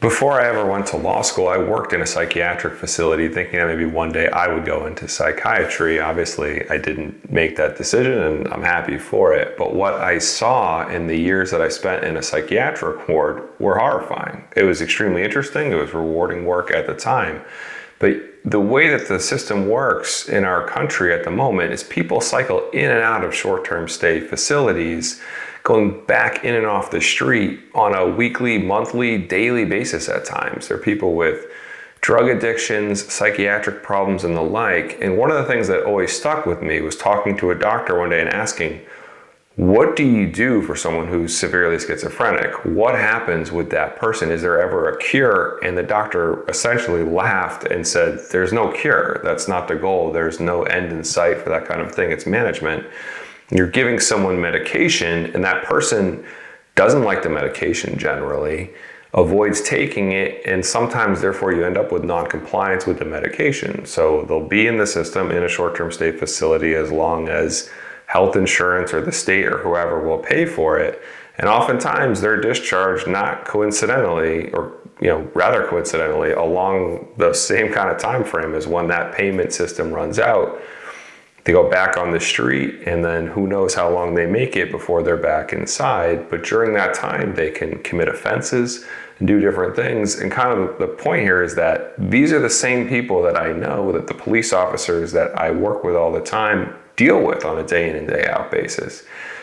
Before I ever went to law school, I worked in a psychiatric facility thinking that maybe one day I would go into psychiatry. Obviously, I didn't make that decision and I'm happy for it. But what I saw in the years that I spent in a psychiatric ward were horrifying. It was extremely interesting. It was rewarding work at the time. But the way that the system works in our country at the moment is people cycle in and out of short-term stay facilities, going back in and off the street on a weekly, monthly, daily basis at times. There are people with drug addictions, psychiatric problems, and the like. And one of the things that always stuck with me was talking to a doctor one day and asking, what do you do for someone who's severely schizophrenic? What happens with that person? Is there ever a cure? And the doctor essentially laughed and said, there's no cure. That's not the goal. There's no end in sight for that kind of thing. It's management. You're giving someone medication and that person doesn't like the medication generally, avoids taking it, and sometimes therefore you end up with non-compliance with the medication. So they'll be in the system in a short-term stay facility as long as health insurance or the state or whoever will pay for it. And oftentimes they're discharged not coincidentally, or rather coincidentally, along the same kind of time frame as when that payment system runs out. They go back on the street, and then who knows how long they make it before they're back inside. But during that time, they can commit offenses and do different things. And kind of the point here is that these are the same people that I know, that the police officers that I work with all the time deal with on a day in and day out basis.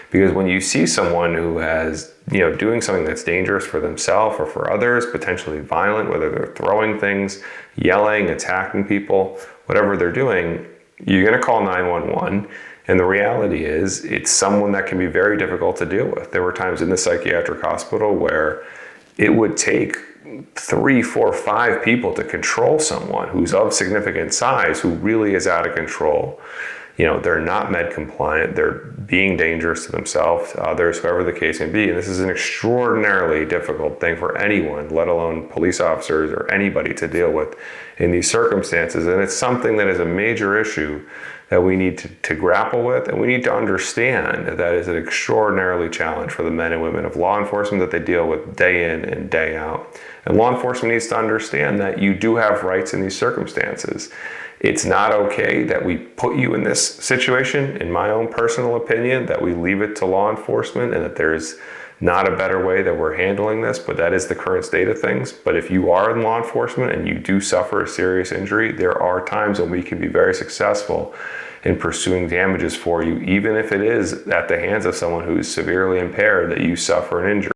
Because when you see someone who has, doing something that's dangerous for themselves or for others, potentially violent, whether they're throwing things, yelling, attacking people, whatever they're doing, you're going to call 911. And the reality is it's someone that can be very difficult to deal with. There were times in the psychiatric hospital where it would take 3, 4, 5 people to control someone who's of significant size, who really is out of control. They're not med compliant, they're being dangerous to themselves, to others, whoever the case may be. And this is an extraordinarily difficult thing for anyone, let alone police officers or anybody, to deal with in these circumstances. And it's something that is a major issue that we need to grapple with, and we need to understand that is an extraordinarily challenge for the men and women of law enforcement that they deal with day in and day out. And law enforcement needs to understand that you do have rights in these circumstances. It's not okay that we put you in this situation, in my own personal opinion, that we leave it to law enforcement and that there's not a better way that we're handling this, but that is the current state of things. But if you are in law enforcement and you do suffer a serious injury, there are times when we can be very successful in pursuing damages for you, even if it is at the hands of someone who is severely impaired that you suffer an injury.